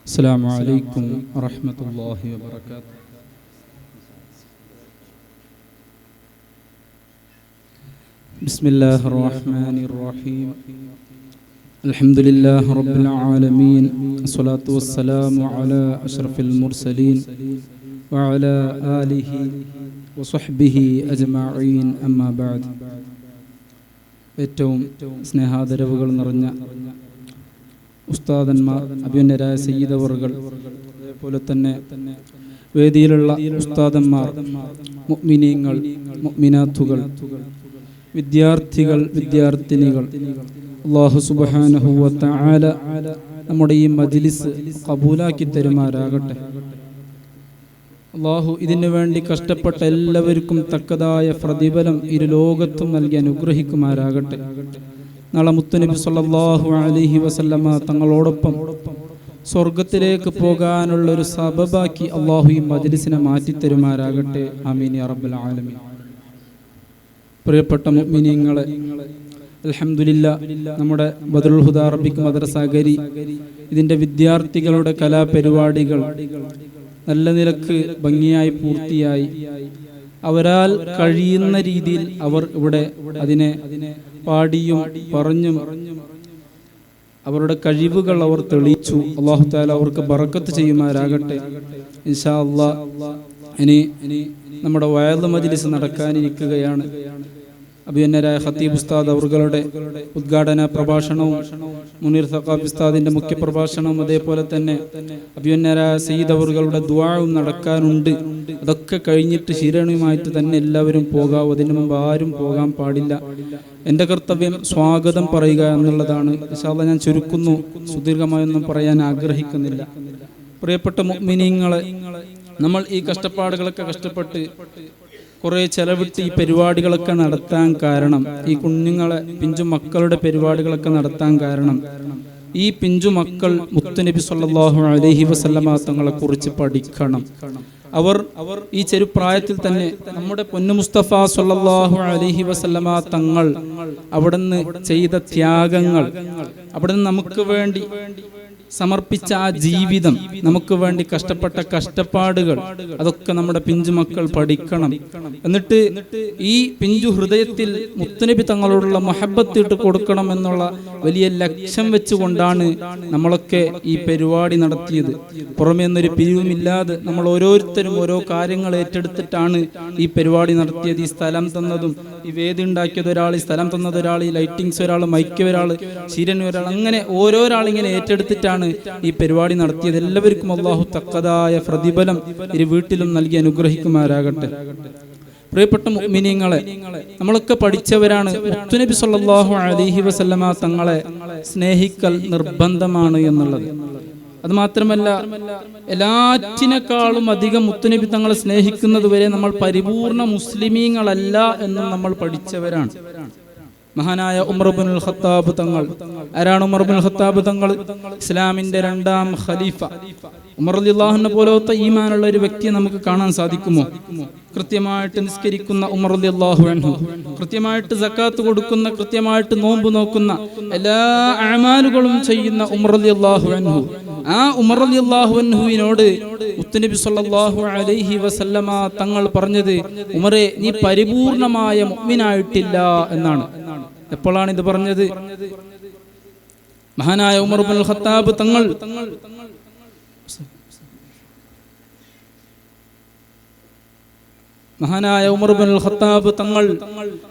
അസ്സലാമു അലൈക്കും വറഹ്മത്തുള്ളാഹി വബറകാതുഹു. ബിസ്മില്ലാഹിർ റഹ്മാനിർ റഹീം. അൽഹംദുലില്ലാഹി റബ്ബിൽ ആലമീൻ. അസ്സലാത്തു വസ്സലാമു അലാ അഷ്റഫിൽ മുർസലീൻ വഅലാ ആലിഹി വസ്വഹ്ബിഹി അജ്മഈൻ. അമ്മാ ബഅദ്. ഏറ്റവും സ്നേഹാദരവുകൾ നിറഞ്ഞ ഉസ്താദന്മാർ, അഭിമന്യരായ സയ്യിദ് അവറുകൾ, അതേപോലെ തന്നെ വേദിയിലുള്ള ഉസ്താദന്മാർ, മുഅ്മിനീങ്ങൾ, മുഅ്മിനാത്തുകൾ, വിദ്യാർത്ഥികൾ, വിദ്യാർത്ഥിനികൾ, അല്ലാഹു സുബ്ഹാനഹു വ തആല നമ്മുടെ ഈ മജ്ലിസ് ഖബൂലാക്കി തരുമാറാകട്ടെ. അല്ലാഹു ഇതിനു വേണ്ടി കഷ്ടപ്പെട്ട എല്ലാവർക്കും തക്കതായ പ്രതിഫലം ഇരു ലോകത്തും നൽകി അനുഗ്രഹിക്കുമാറാകട്ടെ. നാളെ മുത്തുനബി സല്ലല്ലാഹു അലൈഹി വസല്ലമ തങ്ങളോടൊപ്പം സ്വർഗത്തിലേക്ക് പോകാനുള്ള ഒരു സബബാക്കി അല്ലാഹു ഈ മജ്ലിസിനെ മാറ്റിത്തരുമാറാകട്ടെ. ആമീൻ യാ റബ്ബൽ ആലമീൻ. പ്രിയപ്പെട്ട മുഅ്മിനീങ്ങളെ, അൽഹംദുലില്ലാഹ്, നമ്മുടെ ബദറുൽ ഹുദ അറബിക് മദ്രസ ഗരി ഇതിന്റെ വിദ്യാർത്ഥികളുടെ കലാപരിപാടികൾ നല്ല നിലക്ക് ഭംഗിയായി പൂർത്തിയായി. അവരാൽ കഴിയുന്ന രീതിയിൽ അവർ ഇവിടെ അതിനെ പാടിയും പറഞ്ഞും അവരുടെ കഴിവുകൾ അവർ തെളിയിച്ചു. അല്ലാഹു തആല അവർക്ക് ബറക്കത്ത് ചെയ്യുമാറാകട്ടെ. ഇൻഷാ അല്ലാഹ് ഇനി നമ്മുടെ വഅദ് മജ്ലിസ് നടക്കാനിരിക്കുകയാണ്. അഭിമന്യരായ ഖത്തീബ് ഉസ്താദ് അവറുകളുടെ ഉദ്ഘാടന പ്രഭാഷണവും മുനീർ സഖാഫി ഉസ്താദിന്റെ മുഖ്യ പ്രഭാഷണവും അതേപോലെ തന്നെ അഭിമന്യരായ സയ്യിദ് അവറുകളുടെ ദുആവും നടക്കാനുണ്ട്. അതൊക്കെ കഴിഞ്ഞിട്ട് ശിരണയുമായിട്ട് തന്നെ എല്ലാവരും പോകാവൂ. അതിനു മുമ്പ് ആരും പോകാൻ പാടില്ല. എൻ്റെ കർത്തവ്യം സ്വാഗതം പറയുക എന്നുള്ളതാണ്. ഇൻഷാ അല്ലാഹ് ഞാൻ ചുരുക്കുന്നു, സുദീർഘമായൊന്നും പറയാൻ ആഗ്രഹിക്കുന്നില്ല. പ്രിയപ്പെട്ട മുഅ്മിനീങ്ങളെ, നമ്മൾ ഈ കഷ്ടപ്പാടുകളൊക്കെ കഷ്ടപ്പെട്ട് കുറെ ചെലവിട്ട് ഈ പരിപാടികളൊക്കെ നടത്താൻ കാരണം, ഈ കുഞ്ഞുങ്ങളെ പിഞ്ചു മക്കളുടെ പരിപാടികളൊക്കെ നടത്താൻ കാരണം, ഈ പിഞ്ചു മക്കൾ മുത്തുനബി സല്ലല്ലാഹു അലൈഹി വസല്ലമ തങ്ങളെ കുറിച്ച് പഠിക്കണം. അവർ ഈ ചെറുപ്രായത്തിൽ തന്നെ നമ്മുടെ പൊന്നു മുസ്തഫ സല്ലല്ലാഹു അലൈഹി വസല്ലമ തങ്ങൾ അവിടുന്ന് ചെയ്ത ത്യാഗങ്ങൾ, അവിടുന്ന് നമുക്ക് വേണ്ടി സമർപ്പിച്ച ആ ജീവിതം, നമുക്ക് വേണ്ടി കഷ്ടപ്പെട്ട കഷ്ടപ്പാടുകൾ, അതൊക്കെ നമ്മുടെ പിഞ്ചു മക്കൾ പഠിക്കണം. എന്നിട്ട് ഈ പിഞ്ചു ഹൃദയത്തിൽ മുത്തുനബി തങ്ങളോടുള്ള മഹബത്ത് ഇട്ട് കൊടുക്കണം എന്നുള്ള വലിയ ലക്ഷ്യം വെച്ചുകൊണ്ടാണ് നമ്മളൊക്കെ ഈ പരിപാടി നടത്തിയത്. പുറമേ നിന്നൊരു പിരിവുമില്ലാതെ നമ്മൾ ഓരോരുത്തരും ഓരോ കാര്യങ്ങൾ ഏറ്റെടുത്തിട്ടാണ് ഈ പരിപാടി നടത്തിയത്. ഈ സ്ഥലം തന്നതും, ഈ വേദി ഉണ്ടാക്കിയത് ഒരാൾ, ഈ സ്ഥലം തന്നത് ഒരാൾ, ഈ ലൈറ്റിങ്സ് ഒരാൾ, മൈക്ക് ഒരാൾ, ശീരൻ ഒരാൾ, അങ്ങനെ ഓരോരാളിങ്ങനെ ഏറ്റെടുത്തിട്ടാണ് ഈ പരിപാടി നടത്തിയത്. എല്ലാവർക്കും അല്ലാഹു തക്കതായ പ്രതിഫലം ഇരു വീട്ടിലും നൽകി അനുഗ്രഹിക്കുമാറാകട്ടെ. പ്രിയപ്പെട്ട മുഅ്മിനീങ്ങളെ, നമ്മളൊക്കെ പഠിച്ചവരാണ്. മുത്തുനബി സല്ലല്ലാഹു അലൈഹി വസല്ലമ തങ്ങളെ സ്നേഹിക്കൽ നിർബന്ധമാണ് എന്നുള്ളത്. അത് മാത്രമല്ല, എല്ലാറ്റിനേക്കാളും അധികം മുത്തുനബി തങ്ങളെ സ്നേഹിക്കുന്നത് വരെ നമ്മൾ പരിപൂർണ മുസ്ലിമീങ്ങളല്ല എന്നും നമ്മൾ പഠിച്ചവരാണ്. മഹാനായ ഉമർ ഇബ്നുൽ ഖത്താബ് തങ്ങൾ, ആരാണ് ഉമർ ഇബ്നുൽ ഖത്താബ് തങ്ങൾ? ഇസ്ലാമിന്റെ രണ്ടാം ഖലീഫ. ഉമർ റളിയല്ലാഹു അൻഹു പോലത്തെ ഈമാനുള്ള ഒരു വ്യക്തിയെ നമുക്ക് കാണാൻ സാധിക്കുമോ? കൃത്യമായിട്ട് നിസ്കരിക്കുന്ന ഉമർ റളിയല്ലാഹു അൻഹു, കൃത്യമായിട്ട് സക്കാത്ത് കൊടുക്കുന്ന, കൃത്യമായിട്ട് നോമ്പ് നോക്കുന്ന, എല്ലാ അഅമാലുകളും ചെയ്യുന്ന ഉമർ റളിയല്ലാഹു അൻഹു. ആ ഉമർ റളിയല്ലാഹു അൻഹുവിനോട് മുത്തുനബി സല്ലല്ലാഹു അലൈഹി വസല്ലമ തങ്ങൾ പറഞ്ഞത്, ഉമറേ, നീ പരിപൂർണമായ മുഅ്മിനായിട്ടില്ല എന്നാണ്. എപ്പോഴാണ് ഇത് പറഞ്ഞത്? മഹാനായ ഉമർ ഇബ്നുൽ ഖത്താബ് തങ്ങൾ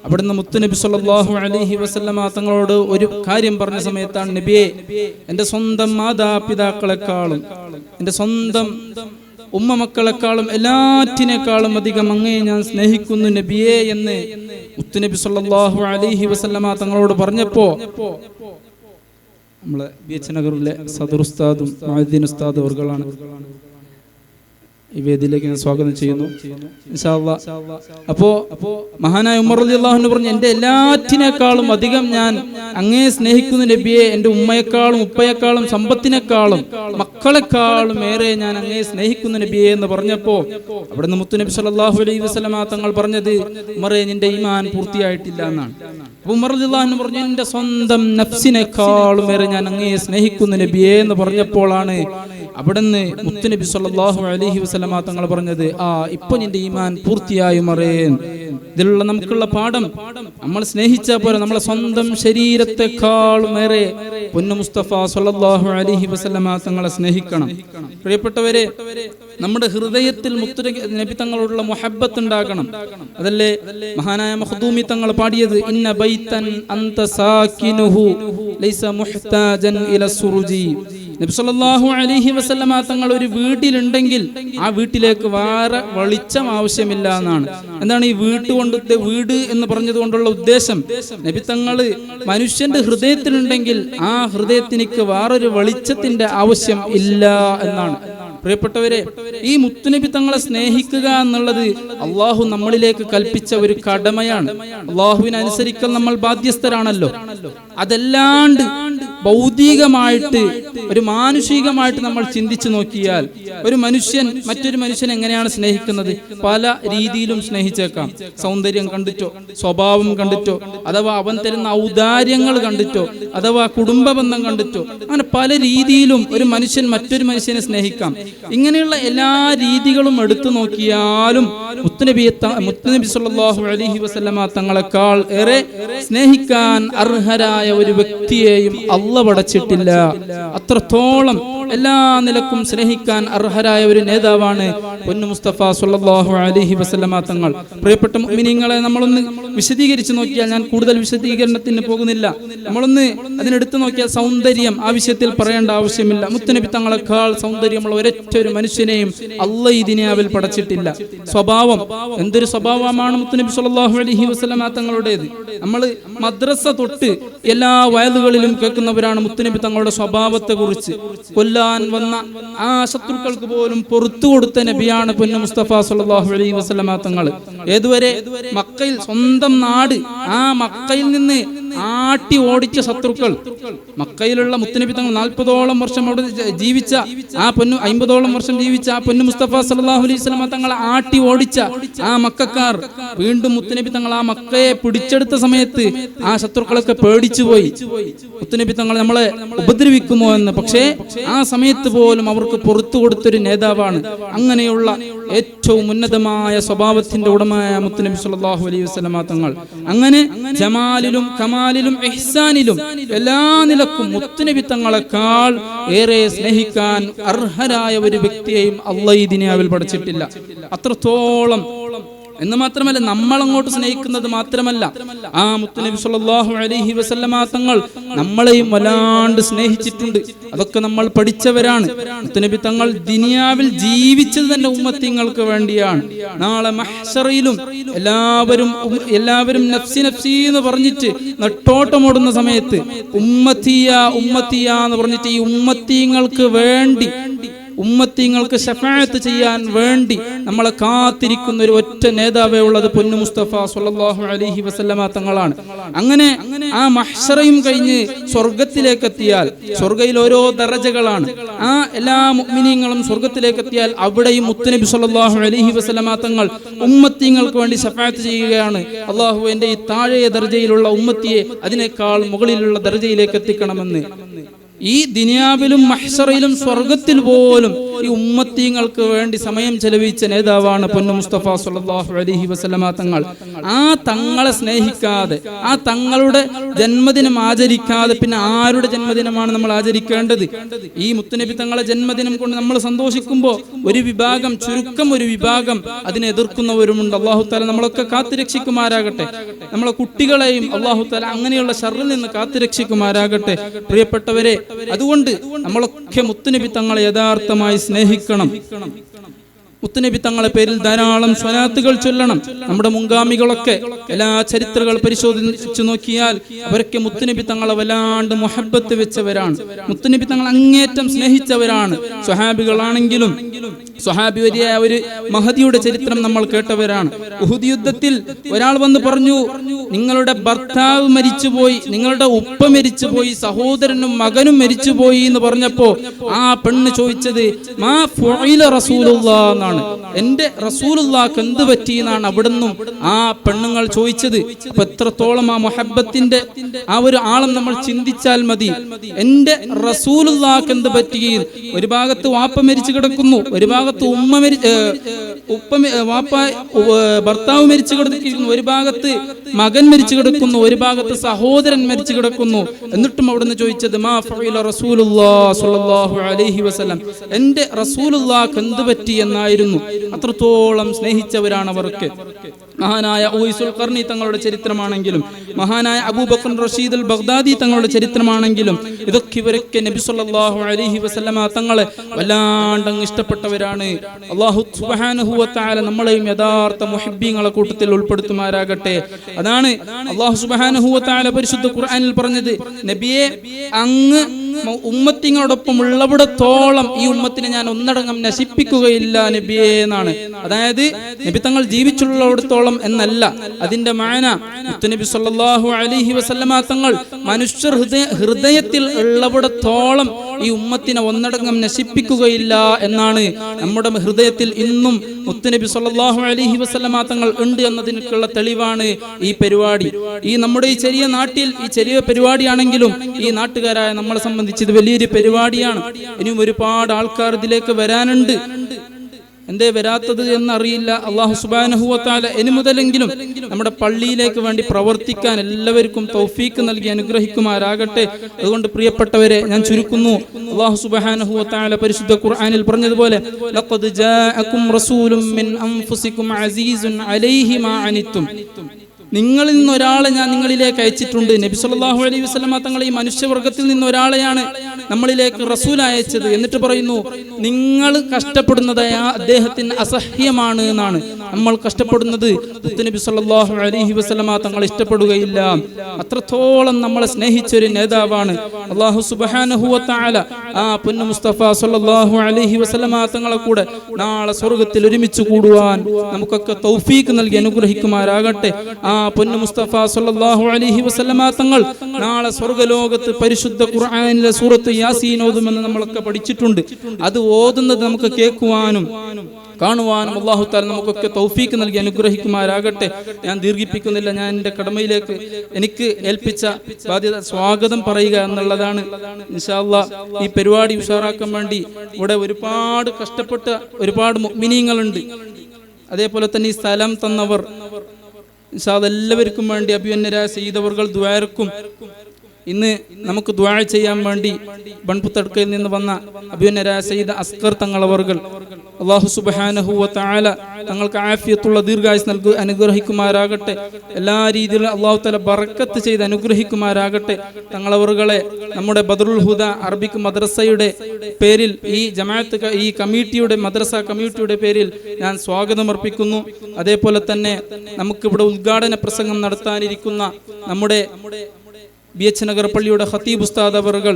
അവിടുന്ന് മുത്തുനബി സല്ലല്ലാഹു അലൈഹി വസല്ലമ തങ്ങളോട് ഒരു കാര്യം പറഞ്ഞ സമയത്താണ്, നബിയെ, എൻ്റെ സ്വന്തം മാതാപിതാക്കളെക്കാളും, എൻ്റെ സ്വന്തം ഉമ്മ മക്കളെക്കാളും, എല്ലാറ്റിനേക്കാളും അധികം അങ്ങയെ ഞാൻ സ്നേഹിക്കുന്നു നബിയെ എന്ന് മുത്തുനബി സല്ലല്ലാഹു അലൈഹി വസല്ലമ തങ്ങളോട് പറഞ്ഞപ്പോ, നമ്മളെ ബി.എച്ച്. നഗറിലെ സദർ ഉസ്താദും മുഅദ്ദിൻ ഉസ്താദ് അവർകളാണ് ഈ വേദിയിലേക്ക് ഞാൻ സ്വാഗതം ചെയ്യുന്നു. ഇൻഷാ അല്ലാഹ്. അപ്പോ മഹാനായ ഉമർ റളിയല്ലാഹു അൻഹു പറഞ്ഞു, എൻ്റെ എല്ലാറ്റിനേക്കാളും അധികം ഞാൻ അങ്ങയെ സ്നേഹിക്കുന്ന നബിയെ, എൻ്റെ ഉമ്മയെക്കാളും ഉപ്പയെക്കാളും സമ്പത്തിനേക്കാളും മക്കളെക്കാളും ഏറെ ഞാൻ അങ്ങയെ സ്നേഹിക്കുന്ന നബിയെ എന്ന് പറഞ്ഞപ്പോ അവിടുന്ന് മുത്തുനബി സല്ലല്ലാഹു അലൈഹി വസല്ലമ തങ്ങൾ പറഞ്ഞത്, ഉമറേ, നിന്റെ ഈമാൻ പൂർത്തിയായിട്ടില്ല എന്നാണ്. ഉമർ റളിയല്ലാഹു അൻഹു പറഞ്ഞു, എൻ്റെ സ്വന്തം നഫ്സിനേക്കാളും ഏറെ ഞാൻ അങ്ങയെ സ്നേഹിക്കുന്ന നബിയെ എന്ന് പറഞ്ഞപ്പോഴാണ് അവിടുന്ന് മുത്തുനബി സല്ലല്ലാഹു അലൈഹി വസല്ലമ തങ്ങൾ പറഞ്ഞത്, ഇപ്പൊ നിന്റെ ഈമാൻ പൂർത്തിയായും അറിയേ. ഇതിലുള്ള നമുക്കുള്ള പാഠം, നമ്മൾ സ്നേഹിച്ചാൽ പോലെ നമ്മളെ സ്വന്തം ശരീരത്തെക്കാളും ഏറെ പൊന്നു മുസ്തഫ സല്ലല്ലാഹു അലൈഹി വസല്ലമ തങ്ങളെ സ്നേഹിക്കണം. പ്രിയപ്പെട്ടവരെ, നമ്മുടെ ഹൃദയത്തിൽ മുത്തുനബി തങ്ങളോടുള്ള മുഹബ്ബത്ത് ഉണ്ടാകണം. അതല്ലേ മഹാനായ മഖ്ദൂമി തങ്ങൾ പാടിയത്, ഇന്ന ബൈതൻ അൻത സാകിനുഹു ലൈസ മുഹ്താജൻ ഇല സുറുജി. നബി സല്ലല്ലാഹു അലൈഹി വസല്ലമ തങ്ങൾ ഒരു വീട്ടിലുണ്ടെങ്കിൽ ആ വീട്ടിലേക്ക് വേറെ വെളിച്ചം ആവശ്യമില്ല എന്നാണ്. എന്താണ് ഈ വീട് എന്ന് പറഞ്ഞത് കൊണ്ടുള്ള ഉദ്ദേശം? നബി തങ്ങള് മനുഷ്യന്റെ ഹൃദയത്തിലുണ്ടെങ്കിൽ ആ ഹൃദയത്തിനിക്ക് വേറൊരു വെളിച്ചത്തിന്റെ ആവശ്യം ഇല്ല എന്നാണ്. പ്രിയപ്പെട്ടവരെ, ഈ മുത്തുനബി തങ്ങളെ സ്നേഹിക്കുക എന്നുള്ളത് അള്ളാഹു നമ്മളിലേക്ക് കൽപ്പിച്ച ഒരു കടമയാണ്. അള്ളാഹുവിനെ അനുസരിക്കൽ നമ്മൾ ബാധ്യസ്ഥരാണല്ലോ. അതല്ലാണ്ട് ഭൗതികമായിട്ട് ഒരു മാനുഷികമായിട്ട് നമ്മൾ ചിന്തിച്ചു നോക്കിയാൽ ഒരു മനുഷ്യൻ മറ്റൊരു മനുഷ്യൻ എങ്ങനെയാണ് സ്നേഹിക്കുന്നത്? പല രീതിയിലും സ്നേഹിച്ചേക്കാം. സൗന്ദര്യം കണ്ടിട്ടോ, സ്വഭാവം കണ്ടിട്ടോ, അഥവാ അവൻ തരുന്ന ഔദാര്യങ്ങൾ കണ്ടിട്ടോ, അഥവാ കുടുംബ ബന്ധം കണ്ടിട്ടോ, അങ്ങനെ പല രീതിയിലും ഒരു മനുഷ്യൻ മറ്റൊരു മനുഷ്യനെ സ്നേഹിക്കാം. ഇങ്ങനെയുള്ള എല്ലാ രീതികളും എടുത്തു നോക്കിയാലും മുത്തുനബി സല്ലല്ലാഹു അലൈഹി വസല്ലമ തങ്ങളെക്കാൾ ഏറെ സ്നേഹിക്കാൻ അർഹരായ ഒരു വ്യക്തിയെയും അല്ലാഹു പടച്ചിട്ടില്ല. അത്രത്തോളം എല്ലാ നിലക്കും സ്നേഹിക്കാൻ അർഹരായ ഒരു നേതാവാണ് പൊന്നു മുസ്തഫ സല്ലല്ലാഹു അലൈഹി വസല്ലമ തങ്ങൾ. പ്രിയപ്പെട്ട മുഅ്മിനീങ്ങളെ, നമ്മളൊന്ന് വിശദീകരിച്ച് നോക്കിയാൽ, ഞാൻ കൂടുതൽ വിശദീകരണത്തിന് പോകുന്നില്ല, നമ്മളൊന്ന് അതിനെടുത്ത് നോക്കിയാൽ സൗന്ദര്യം ആ വിഷയത്തിൽ പറയേണ്ട ആവശ്യമില്ല. മുത്തുനബി തങ്ങളെക്കാൾ സൗന്ദര്യമുള്ള ഒരൊറ്റൊരു മനുഷ്യനെയും അല്ലാഹു ഈ ദുനിയാവിൽ പടച്ചിട്ടില്ല. സ്വഭാവം, എന്തൊരു സ്വഭാവമാണ് മുത്തുനബി സല്ലല്ലാഹു അലൈഹി വസല്ലമ തങ്ങളുടേത്. നമ്മൾ മദ്രസ തൊട്ട് എല്ലാ വയലുകളിലും കേൾക്കുന്നവരാണ് മുത്തുനബി തങ്ങളുടെ സ്വഭാവത്തെ കുറിച്ച്. കൊല്ലാൻ വന്ന ആ ശത്രുക്കൾക്ക് പോലും പുറത്തു കൊടുത്ത നബിയാണ് പൊന്നു മുസ്തഫ സല്ലല്ലാഹു അലൈഹി വസല്ലമ തങ്ങൾ. ഏതുവരെ? മക്കയിൽ, സ്വന്തം നാട്, ആ മക്കയിൽ നിന്ന് ആട്ടി ഓടിച്ച ശത്രുക്കൾ, മക്കയിലുള്ള മുത്തുനബി തങ്ങൾ 40ഓളം വർഷം അവിടെ ജീവിച്ച ആ പൊന്നു 50ഓളം വർഷം ജീവിച്ച ആ പൊന്നു മുസ്തഫ സല്ലല്ലാഹു അലൈഹി വസല്ലമ തങ്ങളെ ആട്ടി ഓടിച്ച ആ മക്കക്കാർ വീണ്ടും മുത്തുനബി തങ്ങൾ ആ മക്കയെ പിടിച്ചെടുത്ത സമയത്ത് ആ ശത്രുക്കളൊക്കെ പേടിച്ചുപോയി, മുത്തുനബി തങ്ങൾ നമ്മളെ ഉപദ്രവിക്കുമോ എന്ന്. പക്ഷേ ആ സമയത്ത് പോലും അവർക്ക് പുറത്തു കൊടുത്തൊരു നേതാവാണ്. അങ്ങനെയുള്ള ഏറ്റവും ഉന്നതമായ സ്വഭാവത്തിന്റെ ഉടമയായ മുത്തുനബി സല്ലല്ലാഹു അലൈഹി വസല്ലമ തങ്ങൾ. അങ്ങനെ ജമാലിലും കമാലിലും ഇഹ്സാനിലും എല്ലാ നിലക്കും മുത്തുനബി തങ്ങളെക്കാൾ ഏറെ സ്നേഹിക്കാൻ അർഹരായ ഒരു വ്യക്തിയെയും അല്ലാഹു ഈ ദുനിയാവിൽ പഠിച്ചിട്ടില്ല. അത്രത്തോളം എന്ന് മാത്രമല്ല, നമ്മളങ്ങോട്ട് സ്നേഹിക്കുന്നത് മാത്രമല്ല, ആ മുത്തുനബി സല്ലല്ലാഹു അലൈഹി വസല്ലമ തങ്ങൾ നമ്മളെയും വല്ലാണ്ട് സ്നേഹിച്ചിട്ടുണ്ട്. അതൊക്കെ നമ്മൾ പഠിച്ചവരാണ്. മുത്തുനബി തങ്ങൾ ദുനിയാവിൽ ജീവിച്ചത് തന്നെ ഉമ്മത്തിങ്ങൾക്ക് വേണ്ടിയാണ്. നാളെ മഹ്ശറിലും എല്ലാവരും നഫ്സി നഫ്സി എന്ന് പറഞ്ഞിട്ട് നെട്ടോട്ടമോടുന്ന സമയത്ത് ഉമ്മത്തിയ ഉമ്മത്തിയ എന്ന് പറഞ്ഞിട്ട് ഈ ഉമ്മത്തിങ്ങൾക്ക് വേണ്ടി, ഉമ്മത്തിങ്ങൾക്ക് ശഫാഅത്ത് ചെയ്യാൻ വേണ്ടി നമ്മളെ കാത്തിരിക്കുന്ന ഒരു ഒറ്റ നേതാവേ ഉള്ളത് പൊന്നു മുസ്തഫ സല്ലല്ലാഹു അലൈഹി വസല്ലമ തങ്ങളാണ്. അങ്ങനെ ആ മഹ്ശറയും കഴിഞ്ഞ് സ്വർഗത്തിലേക്ക് എത്തിയാൽ, സ്വർഗയിൽ ഓരോ ദറജകളാണ്, ആ എല്ലാ മുഅ്മിനീങ്ങളും സ്വർഗത്തിലേക്ക് എത്തിയാൽ അവിടെയും മുത്തുനബി സല്ലല്ലാഹു അലൈഹി വസല്ലമ തങ്ങൾ ഉമ്മത്തിങ്ങൾക്ക് വേണ്ടി ശഫാഅത്ത് ചെയ്യുകയാണ്. അല്ലാഹു എൻ്റെ ഈ താഴെ ദർജയിലുള്ള ഉമ്മത്തിയെ അതിനേക്കാൾ മുകളിലുള്ള ദർജയിലേക്ക് എത്തിക്കണമെന്ന്. ഈ ദുനിയാവിലും മഹ്ശറിലും സ്വർഗത്തിൽ പോലും ഈ ഉമ്മത്തിങ്ങൾക്ക് വേണ്ടി സമയം ചെലവഴിച്ച നേതാവാണ് പൊന്നു മുസ്തഫ സല്ലല്ലാഹു അലൈഹി വസല്ലമ തങ്ങൾ. ആ തങ്ങളെ സ്നേഹിക്കാതെ, ആ തങ്ങളുടെ ജന്മദിനം ആചരിക്കാതെ പിന്നെ ആരുടെ ജന്മദിനമാണ് നമ്മൾ ആചരിക്കേണ്ടത്? ഈ മുത്തുനബി തങ്ങളെ ജന്മദിനം കൊണ്ട് നമ്മൾ സന്തോഷിക്കുമ്പോൾ ഒരു വിഭാഗം, ചുരുക്കം ഒരു വിഭാഗം അതിനെ എതിർക്കുന്നവരുമുണ്ട്. അല്ലാഹു തആല നമ്മളൊക്കെ കാത്തുരക്ഷിക്കുമാരാകട്ടെ. നമ്മളെ കുട്ടികളെയും അല്ലാഹു തആല അങ്ങനെയുള്ള ശർറിൽ നിന്ന് കാത്തുരക്ഷിക്കുമാരാകട്ടെ. പ്രിയപ്പെട്ടവരെ, അതുകൊണ്ട് നമ്മളൊക്കെ മുത്തുനബി തങ്ങളെ യഥാർത്ഥമായി സ്നേഹിക്കണം. മുത്തുനബി തങ്ങളെ പേരിൽ ധാരാളം സ്വലാത്തുകൾ ചൊല്ലണം. നമ്മുടെ മുൻഗാമികളൊക്കെ എല്ലാ ചരിത്രങ്ങൾ പരിശോധിച്ചു നോക്കിയാൽ അവരൊക്കെ മുത്തുനബി തങ്ങളെ വല്ലാണ്ട് മുഹബ്ബത്ത് വെച്ചവരാണ്. മുത്തുനബി തങ്ങൾ അങ്ങേറ്റം സ്നേഹിച്ചവരാണ്. സ്വഹാബികളാണെങ്കിലും സ്വഹാബി വരിയായ ഒരു മഹദിയുടെ ചരിത്രം നമ്മൾ കേട്ടവരാണ്. ഉഹുദ് യുദ്ധത്തിൽ ഒരാൾ വന്ന് പറഞ്ഞു, നിങ്ങളുടെ ഭർത്താവ് മരിച്ചുപോയി, നിങ്ങളുടെ ഉപ്പ മരിച്ചുപോയി, സഹോദരനും മകനും മരിച്ചുപോയി എന്ന് പറഞ്ഞപ്പോ ആ പെണ്ണ് ചോദിച്ചത് മാ ഫുഇല റസൂലുള്ളാഹ് എന്നാണ്. എന്റെ റസൂലുള്ളാഹിക്ക് എന്ത് പറ്റി എന്നാണ് അവിടുന്ന് ആ പെണ്ണുങ്ങൾ ചോദിച്ചത്. അപ്പൊ എത്രത്തോളം ആ മുഹബ്ബത്തിന്റെ ആ ഒരു ആളം നമ്മൾ ചിന്തിച്ചാൽ മതി. എന്റെ റസൂലുള്ളാഹിക്ക് എന്ത് പറ്റി? ഒരു ഭാഗത്ത് വാപ്പ മരിച്ചു കിടക്കുന്നു, ഒരു ഭാഗത്ത് ഭർത്താവ് മരിച്ചു കിടക്കുന്നു, ഒരു ഭാഗത്ത് മകൻ മരിച്ചു കിടക്കുന്നു, ഒരു ഭാഗത്ത് സഹോദരൻ മരിച്ചു കിടക്കുന്നു. എന്നിട്ടും അവിടുന്ന് ചോദിച്ചത് മാ ഫഅല റസൂലുള്ളാഹി സ്വല്ലല്ലാഹു അലൈഹി വസല്ലം, എന്റെ റസൂലുള്ളാഹിക്ക് എന്ത് പറ്റി എന്നായിരുന്നു. അത്രത്തോളം സ്നേഹിച്ചവരാണ് അവർക്ക്. മഹാനായ ഉവൈസുൽ ഖർനി തങ്ങളുടെ ചരിത്രമാണെങ്കിലും മഹാനായ അബൂബക്കർ റഷീദ് അൽ ബഗ്ദാദി തങ്ങളുടെ ചരിത്രമാണെങ്കിലും ഇതൊക്കെ ഇവരൊക്കെ നബി സല്ലല്ലാഹു അലൈഹി വസല്ലമ തങ്ങളെ വല്ലാണ്ട് ഇഷ്ടപ്പെട്ടവരാണ്. അല്ലാഹു സുബ്ഹാനഹു വ തആല നമ്മളെയും യഥാർത്ഥ മുഹിബ്ബീങ്ങളെ കൂട്ടത്തിൽ ഉൾപ്പെടുത്തുമാറാകട്ടെ. അതാണ് അല്ലാഹു സുബ്ഹാനഹു വ തആല പരിശുദ്ധ ഖുർആനിൽ പറഞ്ഞത്, നബിയെ അങ്ങ് ഉമ്മത്തിങ്ങളോടൊപ്പം ഉള്ളവിടത്തോളം ഈ ഉമ്മത്തിനെ ഞാൻ ഒന്നടങ്കം നശിപ്പിക്കുകയില്ല നബിയേ എന്നാണ്. അതായത് നബി തങ്ങൾ ജീവിച്ചുള്ളിടത്തോളം എന്നല്ല. അതിന്റെ മാന മുത്തുനബി സല്ലല്ലാഹു അലൈഹി വസല്ലമ തങ്ങൾ മനുഷ്യ ഹൃദയത്തിൽ ഉള്ളവിടത്തോളം ഈ ഉമ്മത്തിനെ ഒന്നടങ്കം നശിപ്പിക്കുകയില്ല എന്നാണ്. നമ്മുടെ ഹൃദയത്തിൽ ഇന്നും മുത്തുനബി സല്ലല്ലാഹു അലൈഹി വസല്ലമ തങ്ങൾ ഉണ്ട് എന്നതിനുള്ള തെളിവാണ് ഈ പരിപാടി. ഈ നമ്മുടെ ഈ ചെറിയ നാട്ടിൽ ഈ ചെറിയ പരിപാടിയാണെങ്കിലും ഈ നാട്ടുകാരായ നമ്മളെ സംബന്ധിച്ച് ഇത് വലിയൊരു പരിപാടിയാണ്. ഇനിയും ഒരുപാട് ആൾക്കാർ ഇതിലേക്ക് വരാനുണ്ട്. എന്തേ വരാത്തത് എന്നറിയില്ല. അല്ലാഹു സുബ്ഹാനഹു വ തആല ഇനി മുതലെങ്കിലും നമ്മുടെ പള്ളിയിലേക്ക് വേണ്ടി പ്രവർത്തിക്കാൻ എല്ലാവർക്കും തൗഫീക്ക് നൽകി അനുഗ്രഹിക്കുമാറാകട്ടെ. അതുകൊണ്ട് പ്രിയപ്പെട്ടവരെ, ഞാൻ ചുരുക്കുന്നു. അല്ലാഹു സുബ്ഹാനഹു വ തആല പരിശുദ്ധ ഖുർആനിൽ പറഞ്ഞതുപോലെ ലഖദ് ജാഅകും റസൂലും മിൻ അൻഫുസികും അസീസുൻ അലൈഹി മാ അനിത്തും, നിങ്ങളിൽ നിന്ന് ഒരാളെ ഞാൻ നിങ്ങളിലേക്ക് അയച്ചിട്ടുണ്ട്. നബി സല്ലല്ലാഹു അലൈഹി വസല്ലമ തങ്ങൾ ഈ മനുഷ്യവർഗത്തിൽ നിന്ന് ഒരാളെയാണ് നമ്മളിലേക്ക് റസൂൽ അയച്ചത്. എന്നിട്ട് പറയുന്നു, നിങ്ങൾ കഷ്ടപ്പെടുന്നത് അദ്ദേഹത്തിന് അസഹ്യമാണ് എന്നാണ്. നമ്മൾ കഷ്ടപ്പെടുന്നത് നബി സല്ലല്ലാഹു അലൈഹി വസല്ലമ തങ്ങൾ ഇഷ്ടപ്പെടുകയില്ല. അത്രത്തോളം നമ്മളെ സ്നേഹിച്ചൊരു നേതാവാണ്. അല്ലാഹു സുബ്ഹാനഹു വ തആല ആ പൊന്നു മുസ്തഫ സല്ലല്ലാഹു അലൈഹി വസല്ലമ തങ്ങളെ കൂടെ നാളെ സ്വർഗ്ഗത്തിൽ ഒരുമിച്ച് കൂടുവാൻ നമുക്കൊക്കെ തൗഫീക്ക് നൽകി അനുഗ്രഹിക്കുമാറാകട്ടെ. ആ പൊന്നു മുസ്തഫ സല്ലല്ലാഹു അലൈഹി വസല്ലമ തങ്ങൾ നാളെ സ്വർഗ്ഗലോകത്ത് പരിശുദ്ധ ഖുർആനിലെ സൂറത്ത് യാസീൻ ഓതുമെന്ന് നമ്മളൊക്കെ പഠിച്ചിട്ടുണ്ട്. അത് ഓതുന്നത് നമുക്ക് കേൾക്കുവാനും കാണുവാനും അല്ലാഹു തആല നമുക്കൊക്കെ തൗഫീക്ക് നൽകി അനുഗ്രഹിക്കുമാറാകട്ടെ. ഞാൻ ദീർഘിപ്പിക്കുന്നില്ല. ഞാൻ എൻ്റെ കടമയിലേക്ക് എനിക്ക് ഏൽപ്പിച്ച ബാധ്യത സ്വാഗതം പറയുക എന്നുള്ളതാണ്. ഇൻഷാ അല്ലാഹ് ഈ പരിപാടി ഉഷാറാക്കാൻ വേണ്ടി ഇവിടെ ഒരുപാട് കഷ്ടപ്പെട്ട ഒരുപാട് മുഅ്മിനീങ്ങളുണ്ട്. അതേപോലെ തന്നെ ഈ സ്ഥലം തന്നവർ ഇൻഷാ അല്ലാഹ് എല്ലാവർക്കും വേണ്ടി അഭിവന്യരായ സയ്യിദ് അവർകൾ ദുആർക്കും ഇന്ന് നമുക്ക് ദുആ ചെയ്യാൻ വേണ്ടി ബൺപുത്തടുക്കയിൽ നിന്ന് വന്ന അഭിവന്യരായ സയ്യിദ് അസ്കർ തങ്ങളവർകൾ അല്ലാഹു സുബ്ഹാനഹു വ തആല തങ്ങൾക്ക് ആഫിയത്തുള്ള ദീർഘായുസ് നൽകി അനുഗ്രഹിക്കുമാറാകട്ടെ. എല്ലാ രീതിയിലും അല്ലാഹു തആല ബറക്കത്ത് ചെയ്ത് അനുഗ്രഹിക്കുമാറാകട്ടെ. തങ്ങളവർകളെ നമ്മുടെ ബദറുൽ ഹുദ അറബിക് മദ്രസയുടെ പേരിൽ ഈ ജമാഅത്ത് ഈ കമ്മിറ്റിയുടെ മദ്രസ കമ്മിറ്റിയുടെ പേരിൽ ഞാൻ സ്വാഗതം അർപ്പിക്കുന്നു. അതേപോലെ തന്നെ നമുക്കിവിടെ ഉദ്ഘാടന പ്രസംഗം നടത്താനിരിക്കുന്ന നമ്മുടെ BH നഗർ പള്ളിയുടെ ഖതീബ് ഉസ്താദ് അവർകൾ,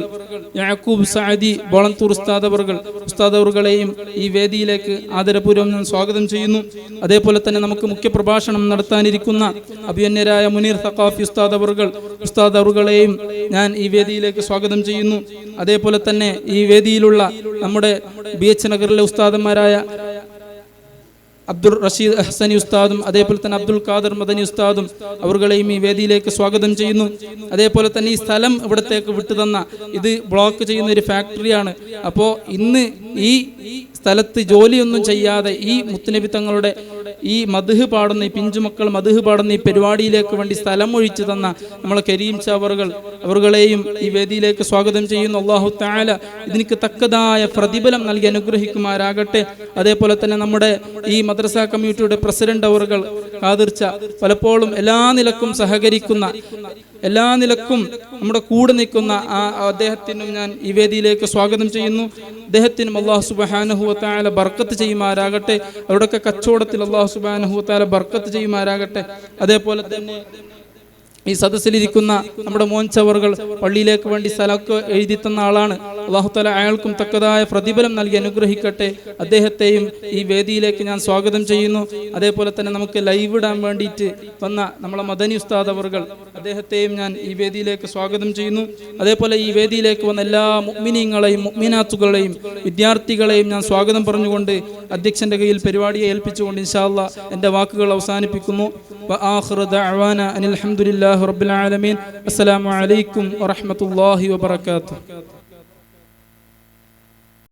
യാക്കൂബ് സഅദി ബോളന്തൂർ ഉസ്താദ് അവർകളെയും ഈ വേദിയിലേക്ക് ആദരപൂർവ്വം ഞാൻ സ്വാഗതം ചെയ്യുന്നു. അതേപോലെ തന്നെ നമുക്ക് മുഖ്യപ്രഭാഷണം നടത്താനിരിക്കുന്ന അഭിവന്യരായ മുനീർ സഖാഫി ഉസ്താദ് അവർകളെയും ഞാൻ ഈ വേദിയിലേക്ക് സ്വാഗതം ചെയ്യുന്നു. അതേപോലെ തന്നെ ഈ വേദിയിലുള്ള നമ്മുടെ BH നഗറിലെ ഉസ്താദന്മാരായ അബ്ദുൾ റഷീദ് അഹ്സനി ഉസ്താദും അതേപോലെ തന്നെ അബ്ദുൽ ഖാദർ മദനി ഉസ്താദും അവർകളെയും ഈ വേദിയിലേക്ക് സ്വാഗതം ചെയ്യുന്നു. അതേപോലെ തന്നെ ഈ സ്ഥലം ഇവിടത്തേക്ക് വിട്ടുതന്ന, ഇത് ബ്ലോക്ക് ചെയ്യുന്ന ഒരു ഫാക്ടറിയാണ്. അപ്പോൾ ഇന്ന് ഈ സ്ഥലത്ത് ജോലിയൊന്നും ചെയ്യാതെ ഈ മുത്തുനബി തങ്ങളുടെ ഈ മദ്ഹ് പാടുന്ന ഈ പിഞ്ചുമക്കൾ മദ്ഹ് പാടുന്ന ഈ പരിപാടിയിലേക്ക് വേണ്ടി സ്ഥലം ഒഴിച്ചു തന്ന നമ്മളെ കരീം അവർകളെയും ഈ വേദിയിലേക്ക് സ്വാഗതം ചെയ്യുന്നു. അല്ലാഹു തആല ഇതിനക്ക് തക്കതായ പ്രതിഫലം നൽകി അനുഗ്രഹിക്കുമാറാകട്ടെ. അതേപോലെ തന്നെ നമ്മുടെ ഈ മദ്രസ കമ്മിറ്റിയുടെ പ്രസിഡന്റ് അവർകൾ ഖാദിർച്ച പലപ്പോഴും എല്ലാ നിലക്കും സഹകരിക്കുന്ന, എല്ലാ നിലക്കും നമ്മുടെ കൂടെ നിൽക്കുന്ന അദ്ദേഹത്തിനും ഞാൻ ഈ വേദിയിലേക്ക് സ്വാഗതം ചെയ്യുന്നു. അദ്ദേഹത്തിനും അല്ലാഹു സുബ്ഹാനഹു വ തആല ബർക്കത്ത് ചെയ്യുമാറാകട്ടെ. അവരുടെയൊക്കെ കച്ചവടത്തിൽ അല്ലാഹു സുബ്ഹാനഹു വ തആല ബർക്കത്ത് ചെയ്യുമാറാകട്ടെ. അതേപോലെ തന്നെ ഈ സദസ്സിലിരിക്കുന്ന നമ്മുടെ മോൻചവറുകൾ പള്ളിയിലേക്ക് വേണ്ടി സലാക്ക് എഴുതി തന്ന ആളാണ്. അല്ലാഹു തആല അയാൾക്കും തക്കതായ പ്രതിഫലം നൽകി അനുഗ്രഹിക്കട്ടെ. അദ്ദേഹത്തെയും ഈ വേദിയിലേക്ക് ഞാൻ സ്വാഗതം ചെയ്യുന്നു. അതേപോലെ തന്നെ നമുക്ക് ലൈവ് ഇടാൻ വേണ്ടിയിട്ട് വന്ന നമ്മളെ മദനി ഉസ്താദ് അവറുകൾ, അദ്ദേഹത്തെയും ഞാൻ ഈ വേദിയിലേക്ക് സ്വാഗതം ചെയ്യുന്നു. അതേപോലെ ഈ വേദിയിലേക്ക് വന്ന എല്ലാ മുഅ്മിനീങ്ങളെയും മുഅ്മിനാത്തുകളെയും വിദ്യാർത്ഥികളെയും ഞാൻ സ്വാഗതം പറഞ്ഞുകൊണ്ട് അധ്യക്ഷന്റെ കയ്യിൽ പരിപാടിയെ ഏൽപ്പിച്ചുകൊണ്ട് ഇൻഷാ അല്ലാഹ് എൻ്റെ വാക്കുകൾ അവസാനിപ്പിക്കുന്നു. വആഖിറു ദഅവാന അനിൽ ഹംദുലില്ലാഹി റബ്ബിൽ ആലമീൻ. അസ്സലാമു അലൈക്കും വറഹ്മത്തുള്ളാഹി വബറകാതുഹു.